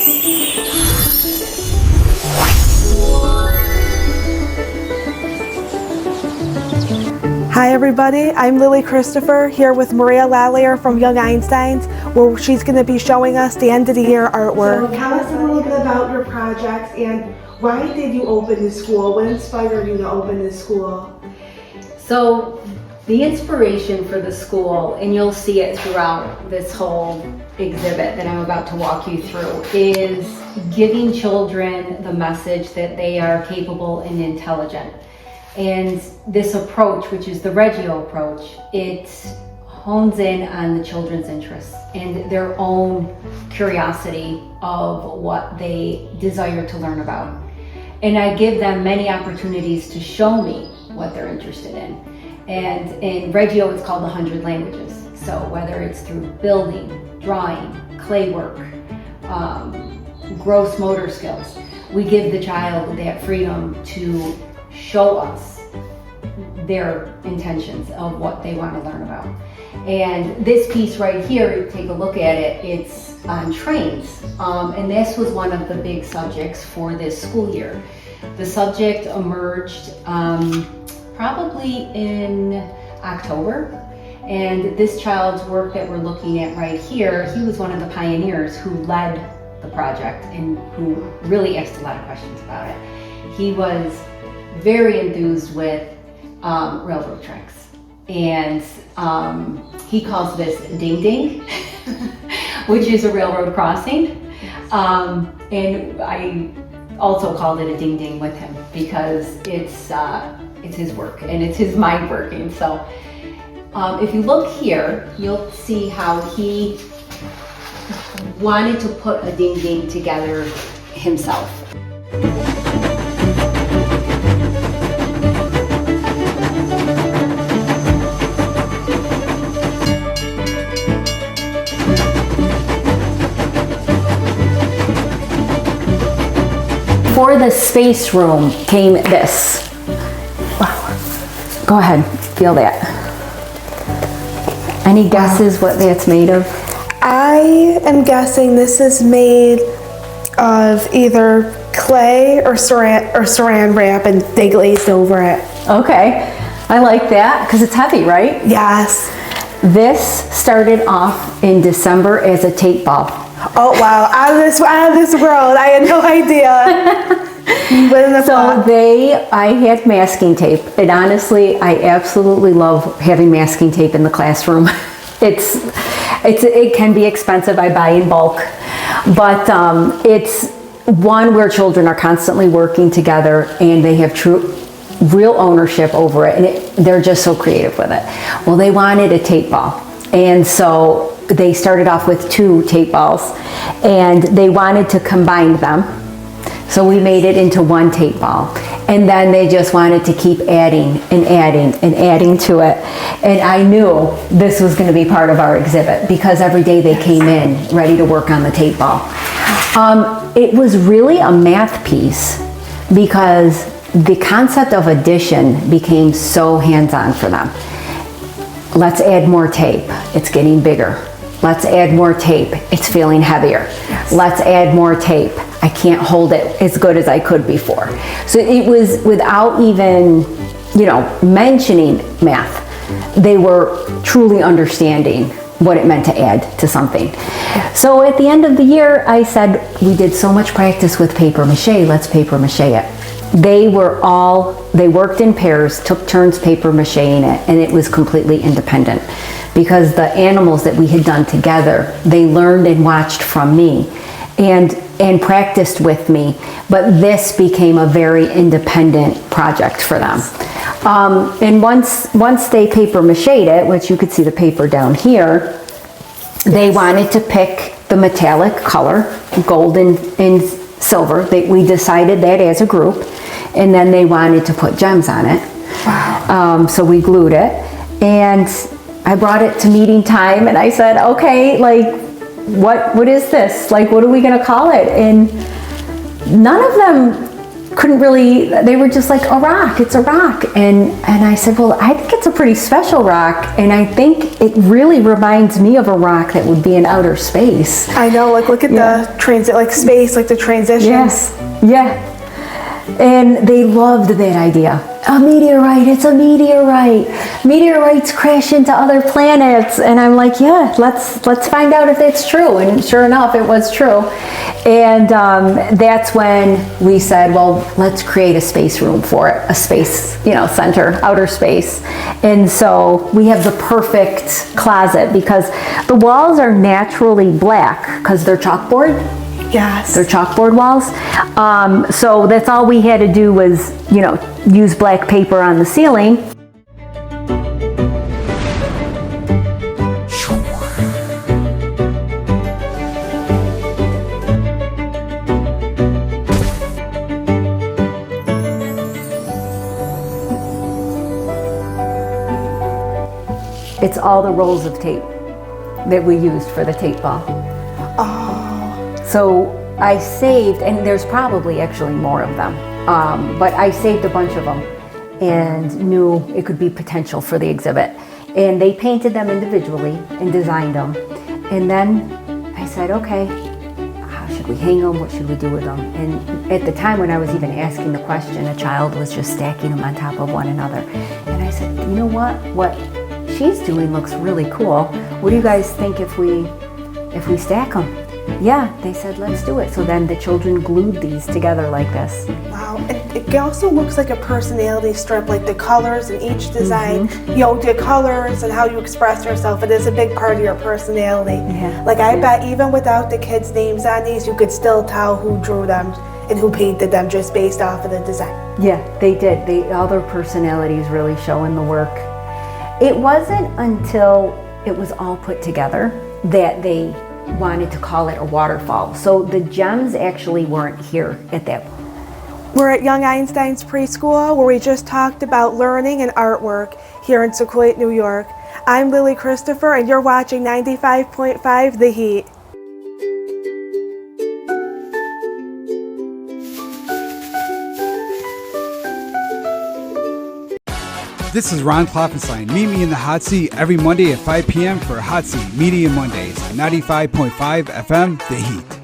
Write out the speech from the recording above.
Hi everybody, I'm Lily Christopher here with Maria Lallier from Young Einsteins, where she's going to be showing us the end of the year artwork. So tell us a little bit about your projects and why did you open this school? What inspired you to open this school? So the inspiration for the school, and you'll see it throughout this whole exhibit that I'm about to walk you through, is giving children the message that they are capable and intelligent. And this approach, which is the Reggio approach, it hones in on the children's interests and their own curiosity of what they desire to learn about. And I give them many opportunities to show me what they're interested in. And in Reggio, it's called the 100 languages. So whether it's through building, drawing, clay work, gross motor skills, we give the child that freedom to show us their intentions of what they want to learn about. And this piece right here, take a look at it, it's on trains. And this was one of the big subjects for this school year. The subject emerged probably in October. And this child's work that we're looking at right here, he was one of the pioneers who led the project and who really asked a lot of questions about it. He was very enthused with railroad tracks, and he calls this ding ding, which is a railroad crossing, and I also called it a ding ding with him because it's his work and it's his mind working. So if you look here, you'll see how he wanted to put a ding ding together himself. For the space room came this. Wow. Go ahead, feel that. Any guesses what that's made of? I am guessing this is made of either clay or saran wrap and they glazed over it. Okay, I like that because it's heavy, right? Yes. This started off in December as a tape ball. Oh wow, out of this world. I had no idea. I had masking tape, and honestly, I absolutely love having masking tape in the classroom. It can be expensive. I buy in bulk, but it's one where children are constantly working together and they have real ownership over it, and they're just so creative with it. Well, they wanted a tape ball, and so they started off with 2 tape balls, and they wanted to combine them. So we made it into 1 tape ball. And then they just wanted to keep adding and adding and adding to it. And I knew this was going to be part of our exhibit because every day they came in ready to work on the tape ball. It was really a math piece because the concept of addition became so hands-on for them. Let's add more tape. It's getting bigger. Let's add more tape. It's feeling heavier. Yes. Let's add more tape. I can't hold it as good as I could before. So it was without even, mentioning math. They were truly understanding what it meant to add to something. So at the end of the year, I said, we did so much practice with paper mache, let's paper mache it. They worked in pairs, took turns paper macheing it, and it was completely independent. Because the animals that we had done together, they learned and watched from me and practiced with me, but this became a very independent project for them. And once they paper macheed it, which you could see the paper down here, they wanted to pick the metallic color, gold and silver. We decided that as a group, and then they wanted to put gems on it. Wow. So we glued it, and I brought it to meeting time, and I said, okay, what is this? What are we gonna call it? And none of them couldn't really, they were just like, a rock, it's a rock. And I said, well, I think it's a pretty special rock. And I think it really reminds me of a rock that would be in outer space. I know, like look at the transit, like space, like the transitions. Yes, yeah. And they loved that idea. A meteorite, it's a meteorite. Meteorites crash into other planets. And I'm like, yeah, let's find out if it's true. And sure enough, it was true. And that's when we said, well, let's create a space room for it, a space, center, outer space. And so we have the perfect closet because the walls are naturally black because they're chalkboard. Yes. They're chalkboard walls. So that's all we had to do was, use black paper on the ceiling. It's all the rolls of tape that we used for the tape ball. Oh. So I saved, and there's probably actually more of them, but I saved a bunch of them and knew it could be potential for the exhibit. And they painted them individually and designed them. And then I said, okay, how should we hang them? What should we do with them? And at the time when I was even asking the question, a child was just stacking them on top of one another. And I said, you know what? What she's doing looks really cool. What do you guys think if we stack them? Yeah, they said, let's do it. So then the children glued these together like this. Wow, it also looks like a personality strip, like the colors in each design, the colors and how you express yourself. It is a big part of your personality. Yeah. Like I bet even without the kids' names on these, you could still tell who drew them and who painted them just based off of the design. Yeah, they did. All their personalities really show in the work. It wasn't until it was all put together that they wanted to call it a waterfall. So the gems actually weren't here at that point. We're at Young Einstein's preschool where we just talked about learning and artwork here in Sequoia, New York. I'm Lily Christopher and you're watching 95.5 The Heat. This is Ron Klopfenstein. Meet me in the hot seat every Monday at 5 p.m. for Hot Seat Media Mondays on 95.5 FM The Heat.